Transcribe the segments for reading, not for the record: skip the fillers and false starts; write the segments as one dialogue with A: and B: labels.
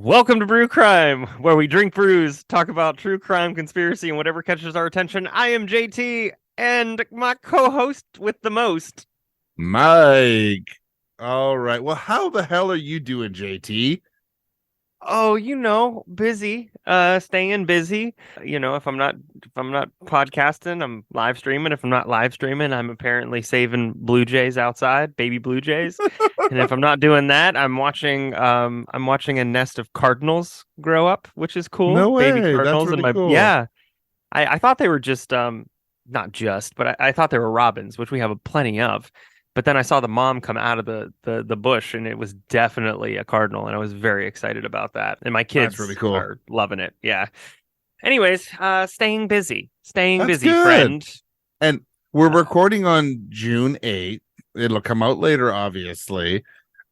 A: Welcome to Brew Crime, where we drink brews, talk about true crime, conspiracy, and whatever catches our attention. I am JT, and my co-host with the most,
B: Mike. All right. Well, how the hell are you doing, JT?
A: oh, busy, staying busy. If I'm not podcasting, I'm live streaming. If I'm not live streaming, I'm apparently saving blue jays outside, baby blue jays. And if I'm not doing that, I'm watching a nest of cardinals grow up, which is cool.
B: No
A: Baby
B: way. That's
A: cardinals, and
B: really cool.
A: I thought they were just not just, but I thought they were robins, which we have plenty of. But then I saw the mom come out of the bush, and it was definitely a cardinal, and I was very excited about that. And my
B: That's really
A: kids
B: cool.
A: are loving it. Yeah. Anyways, staying
B: That's
A: busy,
B: good.
A: friend.
B: And we're
A: Uh,
B: recording on June 8th. It'll come out later, obviously.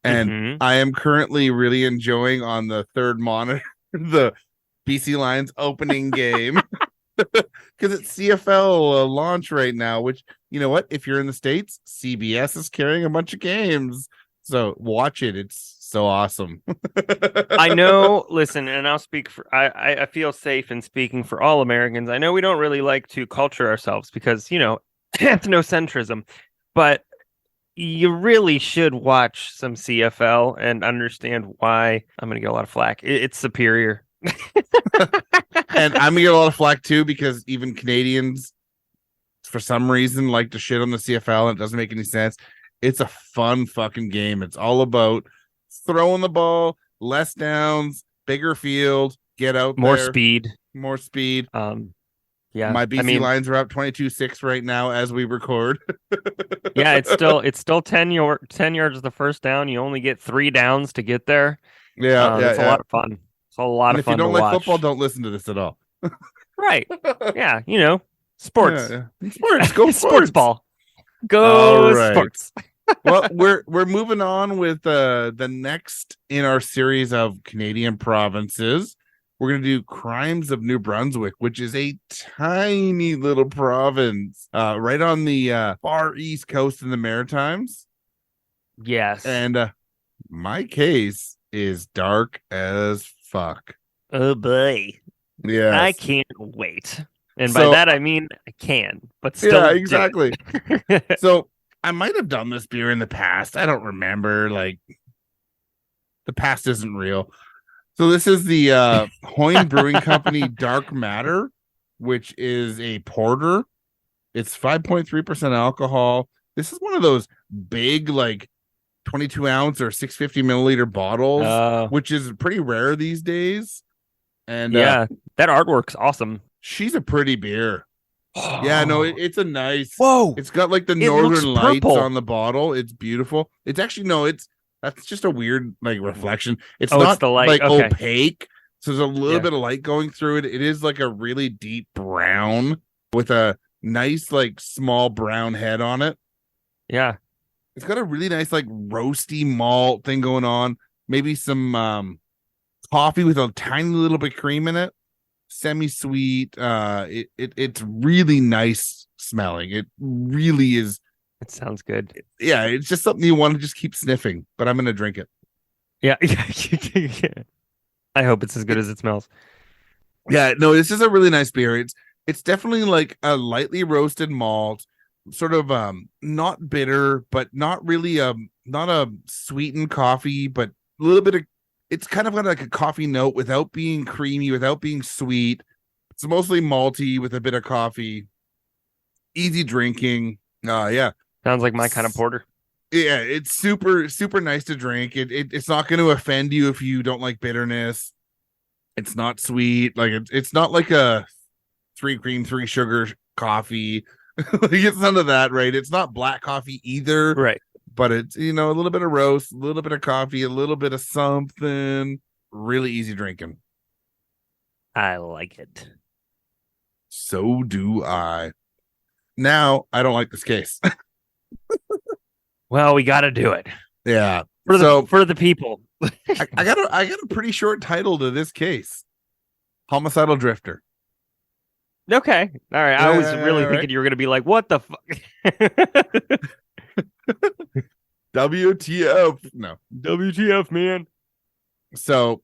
B: And
A: mhm.
B: I am currently really enjoying on the third monitor the BC Lions opening game because it's CFL launch right now, which, you know what? If you're in the States, CBS is carrying a bunch of games. So watch it. It's so awesome.
A: I know, listen, and I'll speak for I feel safe in speaking for all Americans. I know we don't really like to culture ourselves because, ethnocentrism, but you really should watch some CFL and understand why I'm going to get a lot of flack. It's superior.
B: And I'm gonna get a lot of flack too because even Canadians, for some reason, like to shit on the CFL, and it doesn't make any sense. It's a fun fucking game. It's all about throwing the ball, less downs, bigger field, get out
A: More
B: there,
A: speed.
B: more speed.
A: Yeah.
B: My
A: I
B: BC
A: mean,
B: Lions are up 22-6 right now as we record.
A: yeah, it's still 10 yards of the first down. You only get 3 downs to get there.
B: Yeah, yeah,
A: It's a
B: yeah.
A: lot of fun. It's a lot
B: And
A: of
B: if you
A: fun to
B: don't like football,
A: watch.
B: don't listen to this at all.
A: Right. Yeah, sports.
B: Yeah, yeah. Sports, go
A: Sports
B: sports.
A: ball.
B: All
A: Go
B: right.
A: sports.
B: Well, we're moving on with the next in our series of Canadian provinces. We're gonna do Crimes of New Brunswick, which is a tiny little province, right on the far east coast in the Maritimes.
A: Yes.
B: And my case is dark as fuck.
A: Oh boy. I
B: Yes.
A: can't wait. And by
B: So
A: that I mean I can, but
B: yeah,
A: still do
B: exactly.
A: it.
B: So I might have done this beer in the past. I don't remember. Like the past isn't real. So this is the Hoyne Brewing Company Dark Matter, which is a porter. It's 5.3% alcohol. This is one of those big, like 22 ounce or 650 milliliter bottles,
A: uh
B: which is pretty rare these days. And
A: yeah, that artwork's awesome.
B: she's a pretty beer. Yeah, no, it's a nice.
A: Whoa.
B: It's got like the
A: It looks
B: northern lights
A: purple.
B: on the bottle. It's beautiful. It's actually no, it's that's just a weird like reflection. It's
A: Oh, it's
B: not
A: the light.
B: like
A: Okay.
B: opaque. So there's a little
A: Yeah.
B: bit of light going through it. It is like a really deep brown with a nice like small brown head on it.
A: Yeah.
B: It's got a really nice like roasty malt thing going on. Maybe some coffee with a tiny little bit of cream in it. Semi-sweet. It's really nice smelling. It really is.
A: It sounds good.
B: Yeah, it's just something you want to just keep sniffing, but I'm gonna drink it.
A: Yeah. I hope it's as good as it smells.
B: Yeah, no, this is a really nice beer. It's definitely like a lightly roasted malt, sort of not bitter, but not really not a sweetened coffee, but a little bit of it's kind of got like a coffee note without being creamy, without being sweet. It's mostly malty with a bit of coffee. Easy drinking. Yeah.
A: Sounds like my kind of porter.
B: Yeah, it's super, super nice to drink. It's not going to offend you if you don't like bitterness. It's not sweet. Like it's not like a 3 cream, 3 sugar coffee. Like it's none of that, right? It's not black coffee either,
A: Right.
B: but it's a little bit of roast, a little bit of coffee, a little bit of something. Really easy drinking.
A: I like it.
B: So do I. Now I don't like this case.
A: Well, we got to do it
B: Yeah.
A: for
B: So
A: the people.
B: I got a pretty short title to this case. Homicidal Drifter.
A: Okay. All right. I was really
B: All
A: thinking
B: right.
A: you were going to be like, what the fuck?
B: WTF. No.
A: WTF, man.
B: So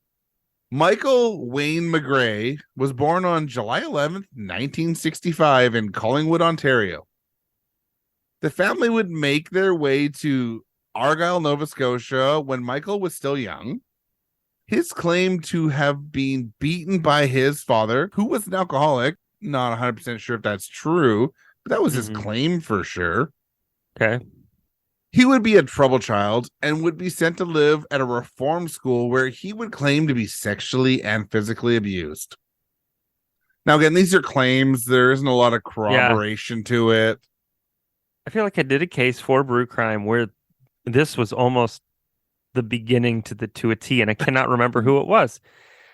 B: Michael Wayne McGray was born on July 11th, 1965 in Collingwood, Ontario. The family would make their way to Argyll, Nova Scotia when Michael was still young. His claim to have been beaten by his father, who was an alcoholic, not 100% sure if that's true, but that was his
A: Hmm.
B: claim for sure.
A: Okay.
B: He would be a trouble child and would be sent to live at a reform school where he would claim to be sexually and physically abused. Now, again, these are claims. There isn't a lot of
A: Yeah.
B: corroboration to it.
A: I feel like I did a case for Brew Crime where this was almost the beginning to a T, and I cannot remember who it was.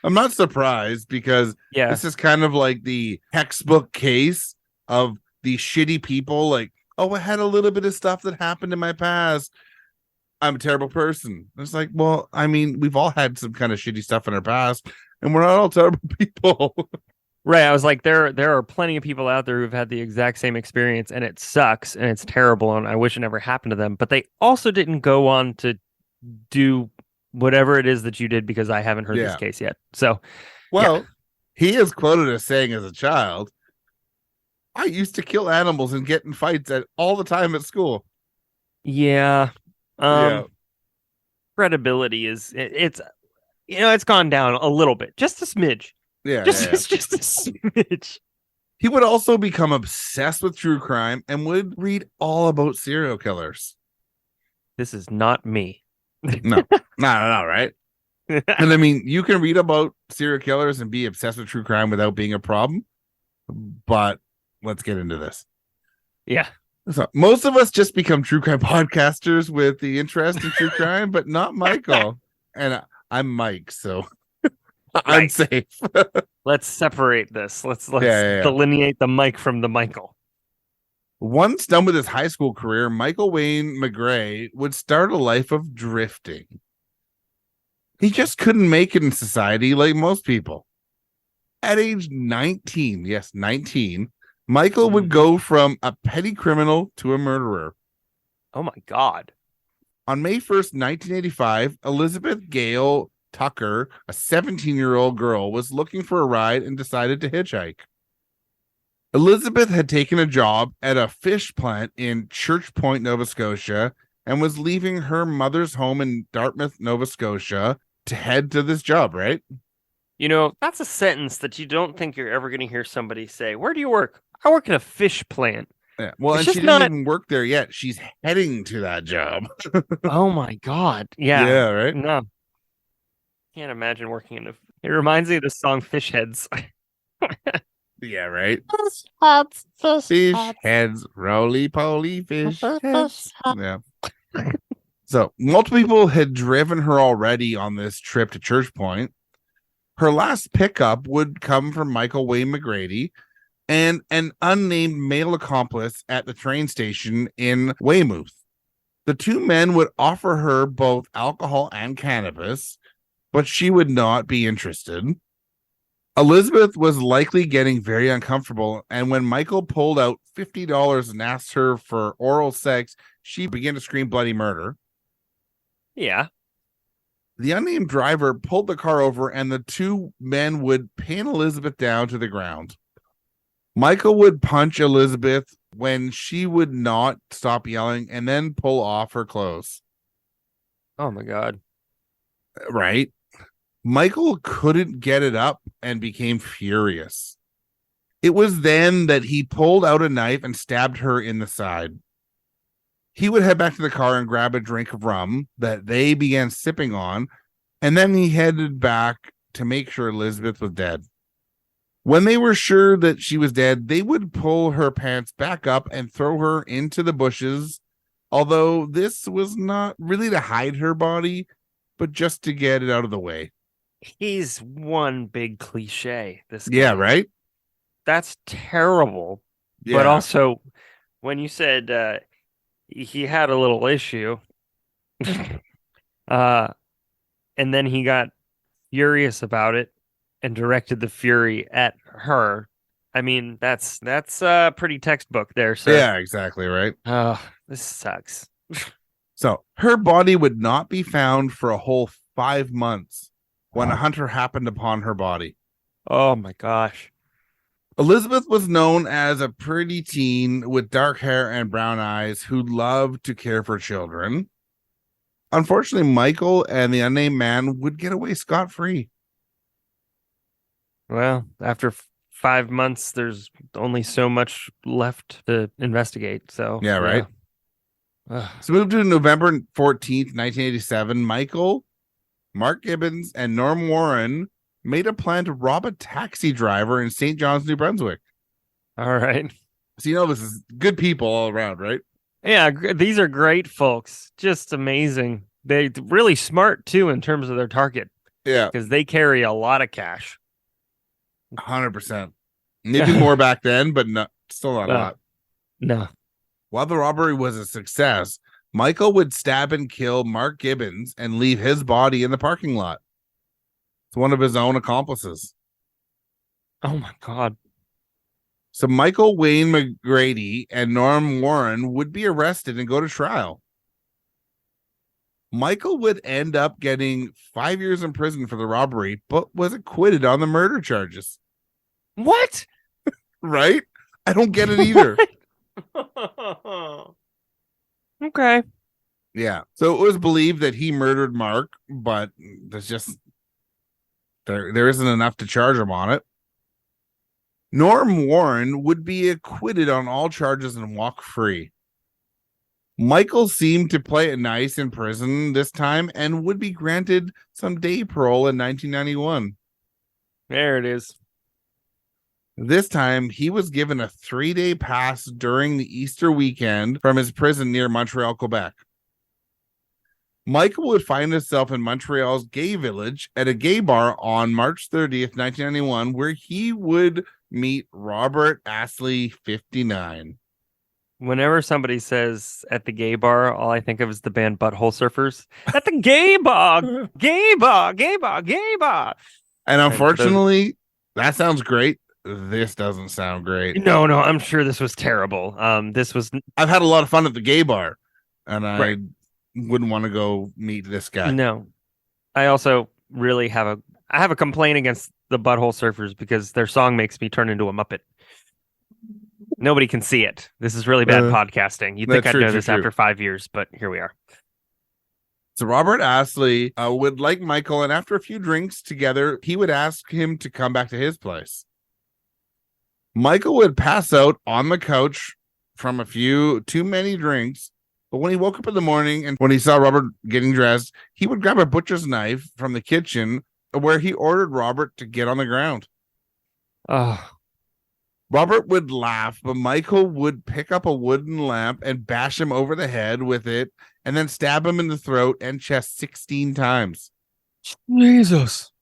B: I'm not surprised because
A: Yeah.
B: this is kind of like the textbook case of the shitty people. Like, oh, I had a little bit of stuff that happened in my past. I'm a terrible person. It's like, well, I mean, we've all had some kind of shitty stuff in our past, and we're not all terrible people.
A: Right. I was like, there are plenty of people out there who've had the exact same experience, and it sucks and it's terrible, and I wish it never happened to them. But they also didn't go on to do whatever it is that you did, because I haven't heard this
B: Yeah.
A: case yet. So yeah.
B: Well, he is quoted as saying as a child, I used to kill animals and get in fights all the time at school.
A: Yeah.
B: Yeah.
A: Um, credibility it's it's gone down a little bit. Just a smidge.
B: Yeah.
A: Just
B: Yeah. Yeah.
A: it's just a smidge.
B: He would also become obsessed with true crime and would read all about serial killers.
A: This is not me.
B: No, no, right? And I mean, you can read about serial killers and be obsessed with true crime without being a problem. But let's get into this.
A: Yeah.
B: So most of us just become true crime podcasters with the interest in true crime, but not Michael. And I'm Mike, so I'm
A: Right.
B: safe.
A: Let's separate this. Let's
B: Yeah.
A: delineate the Mike from the Michael.
B: Once done with his high school career, Michael Wayne McGray would start a life of drifting. He just couldn't make it in society like most people. At age 19, yes, 19, Michael would go from a petty criminal to a murderer.
A: Oh my God.
B: On May 1st, 1985, Elizabeth Gale Tucker, a 17-year-old girl, was looking for a ride and decided to hitchhike. Elizabeth had taken a job at a fish plant in Church Point, Nova Scotia, and was leaving her mother's home in Dartmouth, Nova Scotia, to head to this job, right?
A: That's a sentence that you don't think you're ever going to hear somebody say. Where do you work? I work at a fish plant.
B: Yeah. Well,
A: It's
B: and she
A: just
B: didn't
A: not.
B: even work there yet. She's heading to that job.
A: Oh my God. Yeah.
B: Yeah, right?
A: No. Can't imagine working in a. It reminds me of the song Fish Heads.
B: Yeah, right.
C: Fish heads,
B: Fish heads, roly poly fish heads. Yeah. So multiple people had driven her already on this trip to Church Point. Her last pickup would come from Michael Wayne McGrady and an unnamed male accomplice at the train station in Weymouth. The two men would offer her both alcohol and cannabis, but she would not be interested. Elizabeth was likely getting very uncomfortable, and when Michael pulled out $50 and asked her for oral sex, she began to scream bloody murder.
A: Yeah.
B: The unnamed driver pulled the car over, and the two men would pin Elizabeth down to the ground. Michael would punch Elizabeth when she would not stop yelling and then pull off her clothes.
A: Oh my God.
B: Right? Michael couldn't get it up and became furious. It was then that he pulled out a knife and stabbed her in the side. He would head back to the car and grab a drink of rum that they began sipping on, and then he headed back to make sure Elizabeth was dead. When they were sure that she was dead, they would pull her pants back up and throw her into the bushes, although this was not really to hide her body, but just to get it out of the way.
A: He's one big cliche. This guy.
B: Yeah, right?
A: That's terrible.
B: Yeah.
A: But also, when you said he had a little issue, and then he got furious about it and directed the fury at her. I mean, that's pretty textbook there, sir.
B: Yeah, exactly, right?
A: Oh, this sucks.
B: So her body would not be found for a whole 5 months. when a hunter happened upon her body.
A: Oh my gosh.
B: Elizabeth was known as a pretty teen with dark hair and brown eyes who loved to care for children. Unfortunately, Michael and the unnamed man would get away scot-free.
A: Well, after 5 months, there's only so much left to investigate. So,
B: Yeah, right.
A: Ugh.
B: So moved to November 14th, 1987, Michael, Mark Gibbons, and Norm Warren made a plan to rob a taxi driver in St. John's, New Brunswick.
A: All right.
B: So you know this is good people all around, right?
A: Yeah, these are great folks. Just amazing. They really smart too in terms of their target
B: Yeah,
A: because they carry a lot of cash.
B: 100%. Maybe more back then, but no, still not a lot.
A: No.
B: While the robbery was a success, Michael would stab and kill Mark Gibbons and leave his body in the parking lot. It's one of his own accomplices.
A: Oh my God.
B: So Michael Wayne McGray and Norm Warren would be arrested and go to trial. Michael would end up getting 5 years in prison for the robbery, but was acquitted on the murder charges.
A: What?
B: Right? I don't get it either.
A: Okay.
B: Yeah. So it was believed that he murdered Mark, but there's just there isn't enough to charge him on it. Norm Warren would be acquitted on all charges and walk free. Michael seemed to play it nice in prison this time and would be granted some day parole in 1991.
A: There it is.
B: This time, he was given a 3-day pass during the Easter weekend from his prison near Montreal, Quebec. Michael would find himself in Montreal's gay village at a gay bar on March 30th, 1991, where he would meet Robert Astley, 59.
A: Whenever somebody says at the gay bar, all I think of is the band Butthole Surfers. At the gay bar, gay bar, gay bar, gay bar.
B: And unfortunately, that sounds great. This doesn't sound great.
A: No, I'm sure this was terrible.
B: I've had a lot of fun at the gay bar, and I wouldn't want to go meet this guy.
A: No. I also really have a complaint against the Butthole Surfers because their song makes me turn into a Muppet. Nobody can see it. This is really bad podcasting. You'd think I'd know this after 5 years, but here we are.
B: So Robert Astley would like Michael, and after a few drinks together, he would ask him to come back to his place. Michael would pass out on the couch from too many drinks, but when he woke up in the morning and when he saw Robert getting dressed, he would grab a butcher's knife from the kitchen where he ordered Robert to get on the ground.
A: Oh.
B: Robert would laugh, but Michael would pick up a wooden lamp and bash him over the head with it and then stab him in the throat and chest 16 times.
A: Jesus.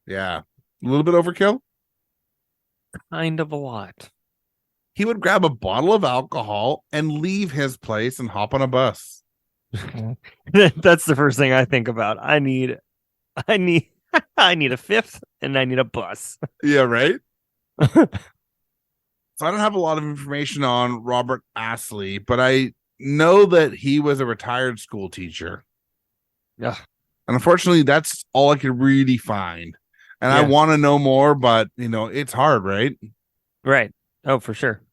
B: Yeah. A little bit overkill?
A: Kind of a lot.
B: He would grab a bottle of alcohol and leave his place and hop on a bus.
A: That's the first thing I think about. I need a fifth and I need a bus.
B: Yeah, right? So I don't have a lot of information on Robert Astley, but I know that he was a retired school teacher.
A: Yeah.
B: And unfortunately, that's all I could really find. And I want to know more, but, it's hard, right?
A: Right. Oh, for sure.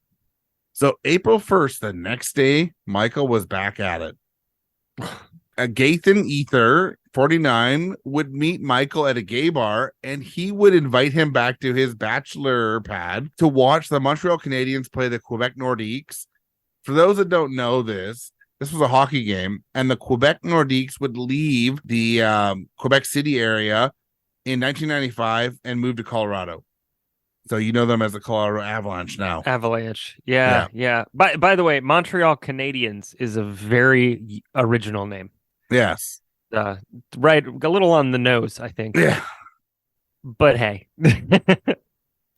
B: So April 1st, the next day, Michael was back at it. Gathan Ether, 49, would meet Michael at a gay bar, and he would invite him back to his bachelor pad to watch the Montreal Canadiens play the Quebec Nordiques. For those that don't know this was a hockey game, and the Quebec Nordiques would leave the Quebec City area in 1995 and move to Colorado. So you know them as the Colorado Avalanche now.
A: Avalanche. Yeah. By the way, Montreal Canadiens is a very original name.
B: Yes.
A: Right. A little on the nose, I think.
B: Yeah.
A: But hey.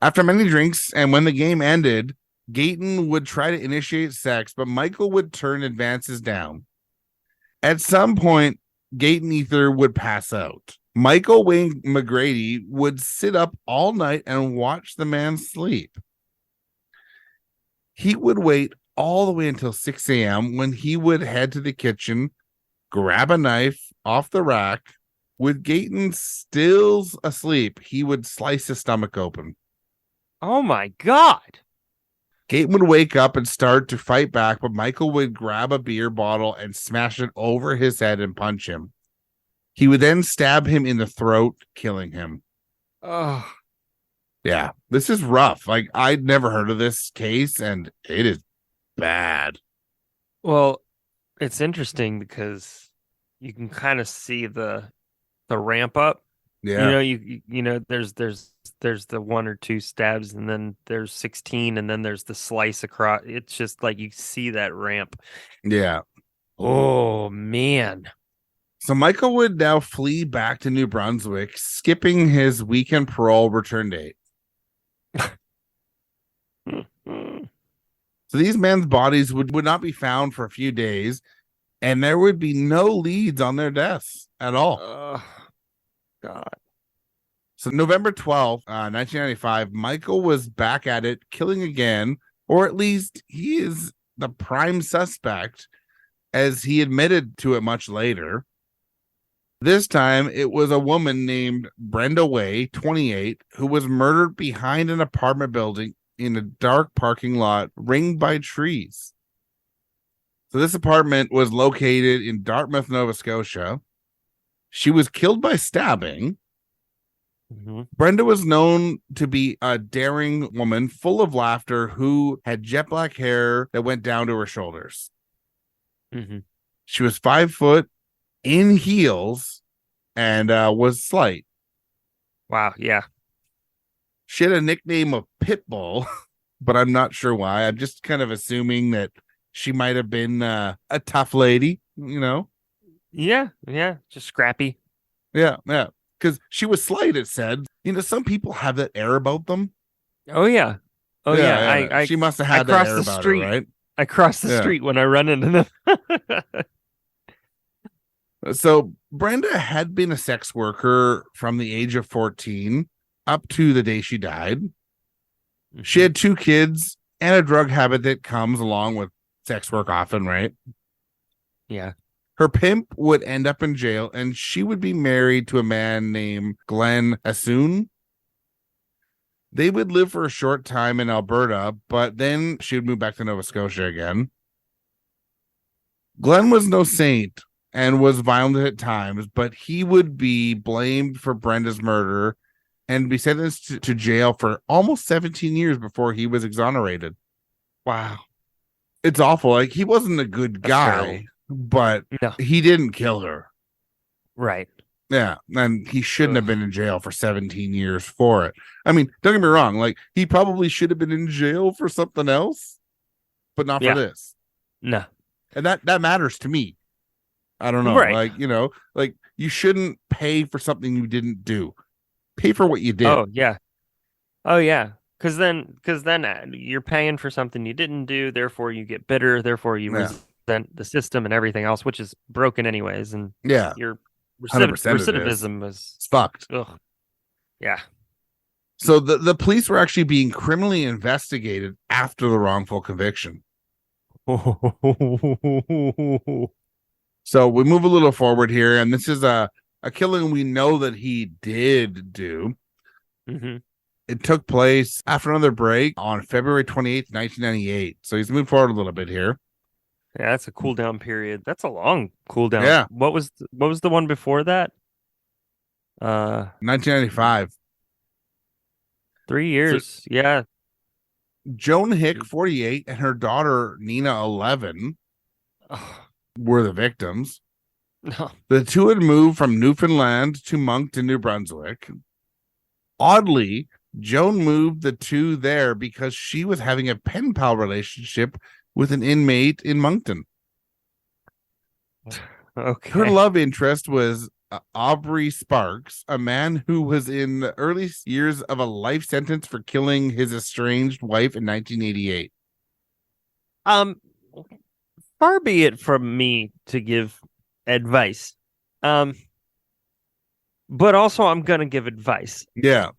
B: After many drinks and when the game ended, Gayton would try to initiate sex, but Michael would turn advances down. At some point, Gayton Ether would pass out. Michael Wayne McGray would sit up all night and watch the man sleep. He would wait all the way until 6 a.m. when he would head to the kitchen, grab a knife off the rack, With Gayton still asleep, he would slice his stomach open.
A: Oh my God.
B: Gayton would wake up and start to fight back, but Michael would grab a beer bottle and smash it over his head and punch him. He would then stab him in the throat, killing him.
A: Oh,
B: Yeah, this is rough. Like, I'd never heard of this case, and it is bad.
A: well, it's interesting because you can kind of see the ramp up.
B: Yeah,
A: There's the one or two stabs, and then there's 16, and then there's the slice across. It's just like you see that ramp.
B: yeah.
A: Oh man.
B: So Michael would now flee back to New Brunswick, skipping his weekend parole return date. So these men's bodies would not be found for a few days, and there would be no leads on their deaths at all.
A: Oh God.
B: So November 12th, 1995, Michael was back at it, killing again, or at least he is the prime suspect, as he admitted to it much later. This time, it was a woman named Brenda Way, 28, who was murdered behind an apartment building in a dark parking lot ringed by trees. So this apartment was located in Dartmouth, Nova Scotia. She was killed by stabbing.
A: Mm-hmm.
B: Brenda was known to be a daring woman full of laughter who had jet black hair that went down to her shoulders.
A: Mm-hmm.
B: She was 5 foot in heels and was slight.
A: Wow. Yeah.
B: She had a nickname of Pitbull, but I'm not sure why. I'm just kind of assuming that she might have been a tough lady, you know?
A: Yeah. Yeah. Just scrappy.
B: Yeah, yeah. Because she was slight, it said. You know, some people have that air about them.
A: Oh yeah. Oh yeah. I
B: she must have had that air about her, right?
A: I cross the street when I run into them.
B: So Brenda had been a sex worker from the age of 14 up to the day she died. Mm-hmm. She had 2 kids and a drug habit that comes along with sex work often, right?
A: Yeah.
B: Her pimp would end up in jail, and she would be married to a man named Glenn Assoon. They would live for a short time in Alberta, but then she would move back to Nova Scotia again. Glenn was no saint and was violent at times, but he would be blamed for Brenda's murder and be sentenced to jail for almost 17 years before he was exonerated.
A: Wow.
B: It's awful. Like, he wasn't a good guy, but he didn't kill her.
A: Right.
B: Yeah, and he shouldn't have been in jail for 17 years for it. I mean, don't get me wrong. Like, he probably should have been in jail for something else, but not for this.
A: No.
B: And that matters to me. I don't know.
A: Right.
B: Like, you know, like, you shouldn't pay for something you didn't do. Pay for what you did.
A: Oh, yeah. Oh, yeah. Because then you're paying for something you didn't do. Therefore, you get bitter. Therefore, you resent the system and everything else, which is broken anyways. And your recidivism is
B: fucked.
A: Ugh. Yeah.
B: So the police were actually being criminally investigated after the wrongful conviction. So we move a little forward here, and this is a killing we know that he did do.
A: Mm-hmm.
B: It took place after another break on February 28th, 1998. So he's moved forward a little bit here.
A: Yeah, that's a cool down period. That's a long cool down.
B: Yeah.
A: What was the one before that?
B: 1995.
A: 3 years. So, yeah.
B: Joan Hick, 48, and her daughter, Nina, 11, were the victims.
A: No.
B: The two had moved from Newfoundland to Moncton, New Brunswick. Oddly, Joan moved the two there because she was having a pen pal relationship with an inmate in Moncton.
A: Okay.
B: Her love interest was Aubrey Sparks, a man who was in the early years of a life sentence for killing his estranged wife in 1988.
A: Far be it from me to give advice. But also I'm gonna give advice.
B: Yeah.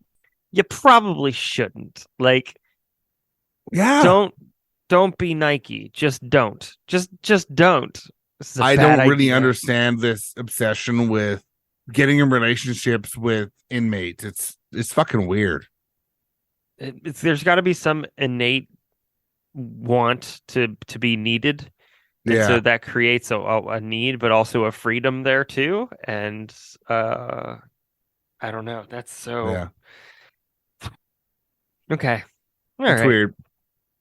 A: You probably shouldn't. Like,
B: yeah.
A: Don't be Nike. Just don't. Just don't.
B: I don't really understand this obsession with getting in relationships with inmates. It's fucking weird.
A: There's got to be some innate want to be needed, and so
B: Yeah,
A: that creates a need, but also a freedom there too. And I don't know. That's so
B: yeah.
A: okay. All
B: It's
A: right.
B: weird.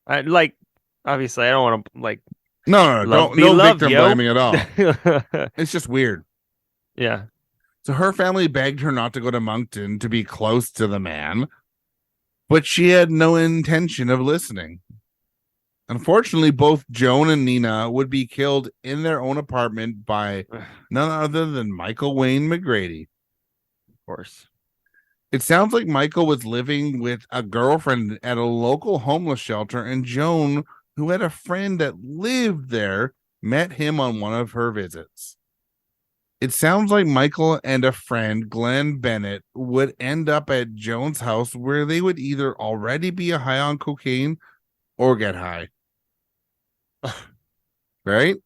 A: I like obviously I don't want to like
B: No, no, no,
A: love
B: don't
A: be
B: no
A: loved,
B: victim
A: yo.
B: blaming at all. It's just weird.
A: Yeah.
B: So her family begged her not to go to Moncton to be close to the man, but she had no intention of listening. Unfortunately, both Joan and Nina would be killed in their own apartment by
A: Of
B: none other than Michael Wayne McGrady.
A: course.
B: It sounds like Michael was living with a girlfriend at a local homeless shelter, and Joan, who had a friend that lived there, met him on one of her visits. It sounds like Michael and a friend, Glenn Bennett, would end up at Joan's house where they would either already be high on cocaine or get high. Right?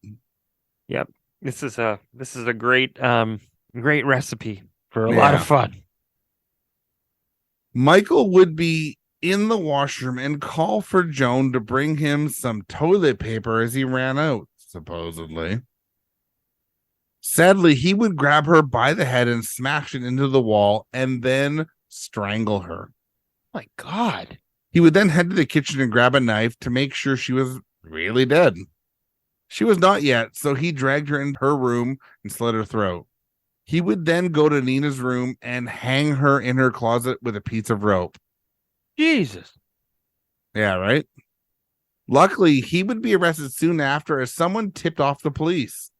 A: Yep. This is a great recipe for a lot of
B: Yeah.
A: fun.
B: Michael would be in the washroom and call for Joan to bring him some toilet paper as he ran out, supposedly. Sadly, he would grab her by the head and smash it into the wall and then strangle her.
A: My God.
B: He would then head to the kitchen and grab a knife to make sure she was really dead. She was not yet, so he dragged her in her room and slit her throat. He would then go to Nina's room and hang her in her closet with a piece of rope.
A: Jesus.
B: Yeah, right? Luckily, he would be arrested soon after as someone tipped off the police.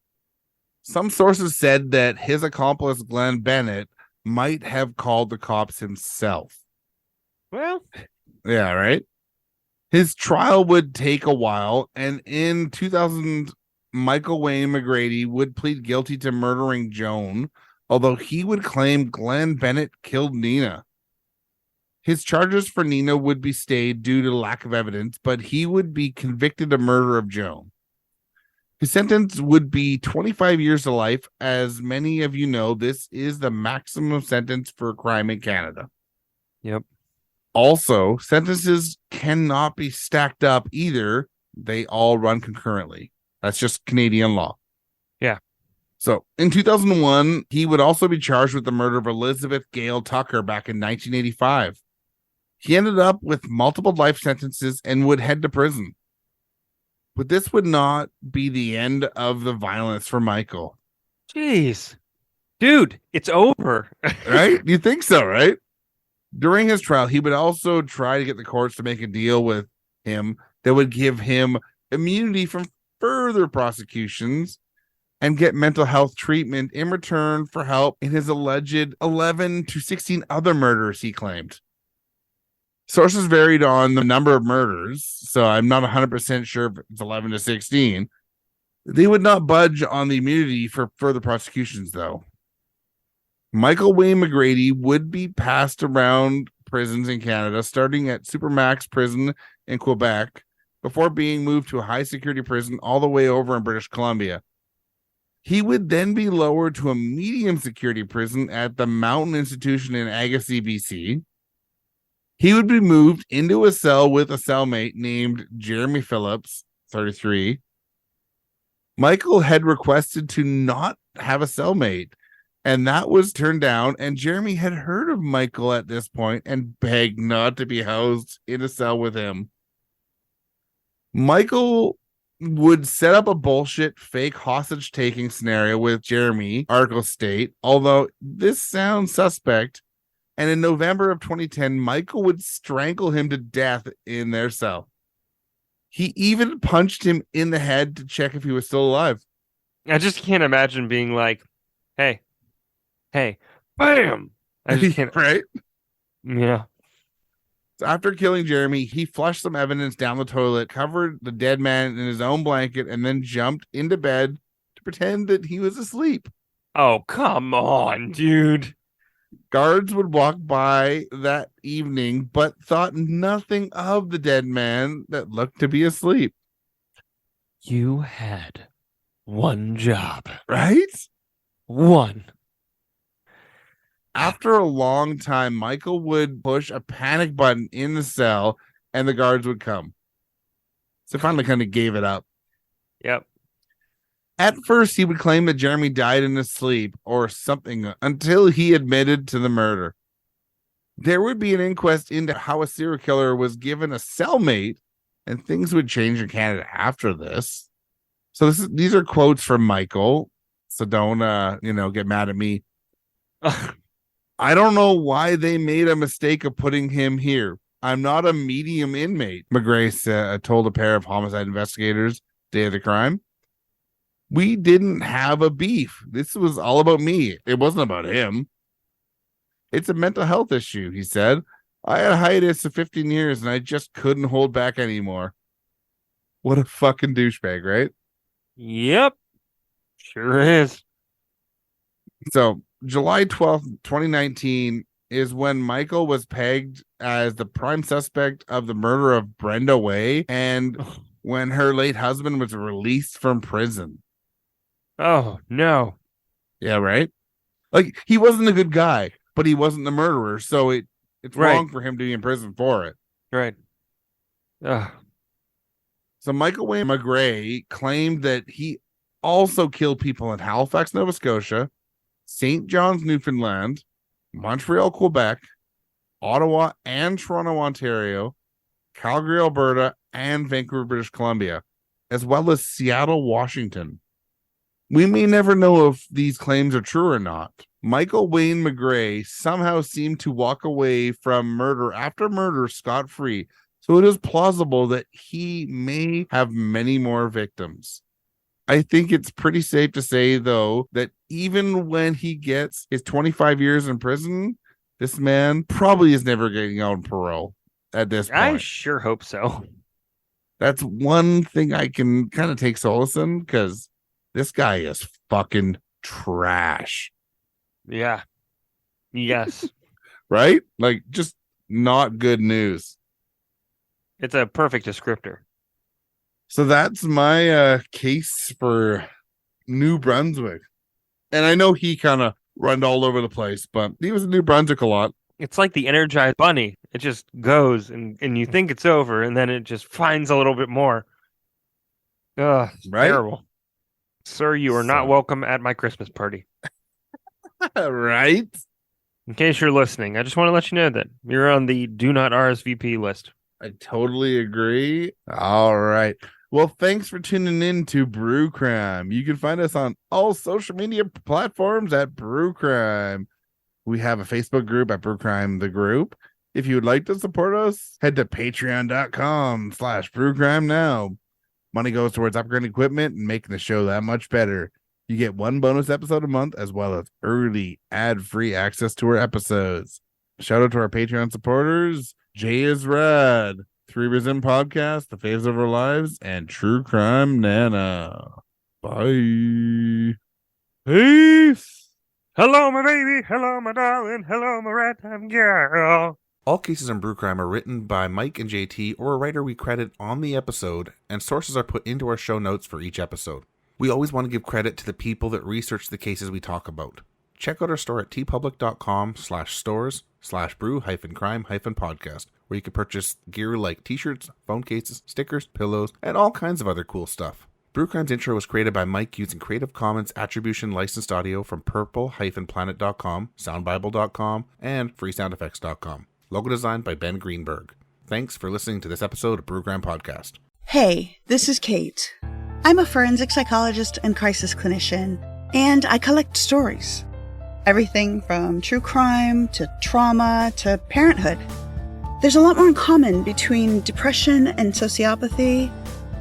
B: Some sources said that his accomplice, Glenn Bennett, might have called the cops himself.
A: Well,
B: Yeah, right? His trial would take a while, and in 2000, Michael Wayne McGrady would plead guilty to murdering Joan, although he would claim Glenn Bennett killed Nina. His charges for Nina would be stayed due to lack of evidence, but he would be convicted of murder of Joan. His sentence would be 25 years to life. As many of you know, this is the maximum sentence for a crime in Canada.
A: yep.
B: Also, sentences cannot be stacked up either. They all run concurrently. That's just Canadian law.
A: Yeah.
B: So in 2001, he would also be charged with the murder of Elizabeth Gale Tucker back in 1985. He ended up with multiple life sentences and would head to prison. But this would not be the end of the violence for Michael.
A: Jeez. Dude, it's over.
B: Right? You think so, right? During his trial, he would also try to get the courts to make a deal with him that would give him immunity from further prosecutions and get mental health treatment in return for help in his alleged 11 to 16 other murders he claimed. Sources varied on the number of murders, so I'm not 100% sure if it's 11 to 16. They would not budge on the immunity for further prosecutions, though. Michael Wayne McGrady would be passed around prisons in Canada, starting at Supermax Prison in Quebec, before being moved to a high security prison all the way over in British Columbia. He would then be lowered to a medium security prison at the Mountain Institution in Agassiz, BC. He would be moved into a cell with a cellmate named Jeremy Phillips, 33. Michael had requested to not have a cellmate, and that was turned down. And Jeremy had heard of Michael at this point and begged not to be housed in a cell with him. Michael would set up a bullshit fake hostage taking scenario with Jeremy, Arco State, although this sounds suspect. And in November of 2010, Michael would strangle him to death in their cell. He even punched him in the head to check if he was still alive.
A: I just can't imagine being like, hey, bam. I just can't.
B: Right?
A: Yeah.
B: So after killing Jeremy, he flushed some evidence down the toilet, covered the dead man in his own blanket, and then jumped into bed to pretend that he was asleep.
A: Oh, come on, dude.
B: Guards would walk by that evening, but thought nothing of the dead man that looked to be asleep.
A: You had one job.
B: Right?
A: One.
B: After a long time, Michael would push a panic button in the cell and the guards would come. So finally kind of gave it up.
A: Yep.
B: At first, he would claim that Jeremy died in his sleep or something until he admitted to the murder. There would be an inquest into how a serial killer was given a cellmate, and things would change in Canada after this. So these are quotes from Michael. So don't get mad at me. I don't know why they made a mistake of putting him here. I'm not a medium inmate, McGray told a pair of homicide investigators day of the crime. We didn't have a beef. This was all about me. It wasn't about him. It's a mental health issue, he said. I had a hiatus of 15 years and I just couldn't hold back anymore. What a fucking douchebag, right?
A: Yep. Sure is.
B: So July 12th, 2019 is when Michael was pegged as the prime suspect of the murder of Brenda Way and when her late husband was released from prison.
A: Oh, no.
B: Yeah, right? Like, he wasn't a good guy, but he wasn't the murderer, so it's
A: Right.
B: wrong for him to be in prison for it.
A: Right. Ugh.
B: So Michael Wayne McGray claimed that he also killed people in Halifax, Nova Scotia, St. John's, Newfoundland, Montreal, Quebec, Ottawa and Toronto, Ontario, Calgary, Alberta, and Vancouver, British Columbia, as well as Seattle, Washington. We may never know if these claims are true or not. Michael Wayne McGray somehow seemed to walk away from murder after murder scot-free, so it is plausible that he may have many more victims. I think it's pretty safe to say, though, that even when he gets his 25 years in prison, this man probably is never getting out on parole at this point.
A: I sure hope so.
B: That's one thing I can kind of take solace in, because this guy is fucking trash.
A: Yeah. Yes.
B: Right? Like, just not good news.
A: It's a perfect descriptor.
B: So that's my case for New Brunswick. And I know he kind of run all over the place, but he was in New Brunswick a lot.
A: It's like the Energized Bunny. It just goes and you think it's over, and then it just finds a little bit more. Ugh,
B: Right?
A: terrible. Sir, you are not welcome at my Christmas party.
B: Right?
A: In case you're listening, I just want to let you know that you're on the do not RSVP list.
B: I totally agree. All right. Well, thanks for tuning in to Brew Crime. You can find us on all social media platforms at Brew Crime. We have a Facebook group at Brew Crime, the group. If you would like to support us, head to patreon.com/brewcrime now. Money goes towards upgrading equipment and making the show that much better. You get one bonus episode a month, as well as early ad-free access to our episodes. Shout out to our Patreon supporters: Jay is Rad, Three Resin Podcast, The Faves of Our Lives, and True Crime Nana. Bye.
A: Peace. Hello, my baby. Hello, my darling. Hello, my ragtime girl.
C: All cases in Brew Crime are written by Mike and JT or a writer we credit on the episode, and sources are put into our show notes for each episode. We always want to give credit to the people that research the cases we talk about. Check out our store at tpublic.com/stores/brew-crime-podcast, where you can purchase gear like t-shirts, phone cases, stickers, pillows, and all kinds of other cool stuff. Brew Crime's intro was created by Mike using Creative Commons Attribution licensed audio from purple-planet.com, soundbible.com, and freesoundeffects.com. Logo designed by Ben Greenberg. Thanks for listening to this episode of Brew Crime Podcast.
D: Hey, this is Kate. I'm a forensic psychologist and crisis clinician, and I collect stories. Everything from true crime to trauma to parenthood. There's a lot more in common between depression and sociopathy,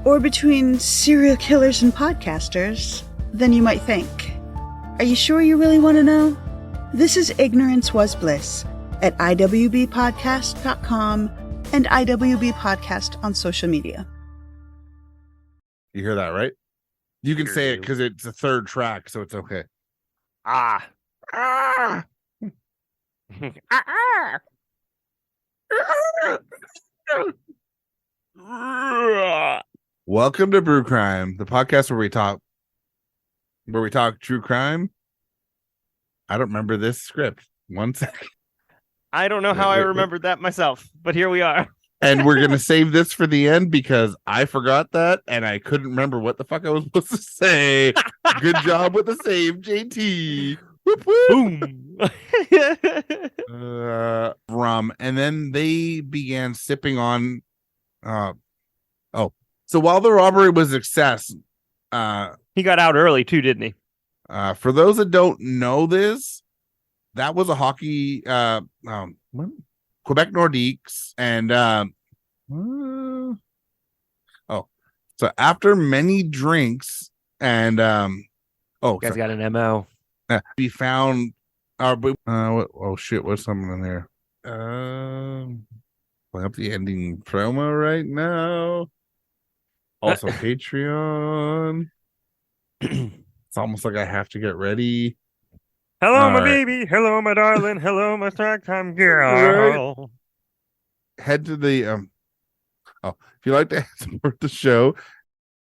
D: or between serial killers and podcasters, than you might think. Are you sure you really want to know? This is Ignorance Was Bliss at iwbpodcast.com and IWB Podcast on social media.
B: You hear that, right? You can
A: Hear
B: say it
A: you.
B: because it's the third track, so it's okay.
A: Ah.
B: Ah! Welcome to Brew Crime, the podcast where we talk true crime. I don't remember this script. 1 second.
A: I don't know
B: Wait,
A: how I
B: wait, wait.
A: remembered that myself, but here we are.
B: And we're gonna save this for the end because I forgot that and I couldn't remember what the fuck I was supposed to say. Good job with the save, JT. Whoop, whoop.
A: Boom.
B: Rum, and then they began sipping on. So while the robbery was a success,
A: He got out early too, didn't he?
B: for those that don't know this, that was a hockey Quebec Nordiques, and so after many drinks and
A: Guy's got an MO.
B: we found oh shit, what's something in there? Pulling up the ending promo right now. Also Patreon. It's almost like I have to get ready.
A: Hello,
B: All
A: my
B: right.
A: baby. Hello, my darling. Hello, my track time girl.
B: Head to the if you'd like to support the show,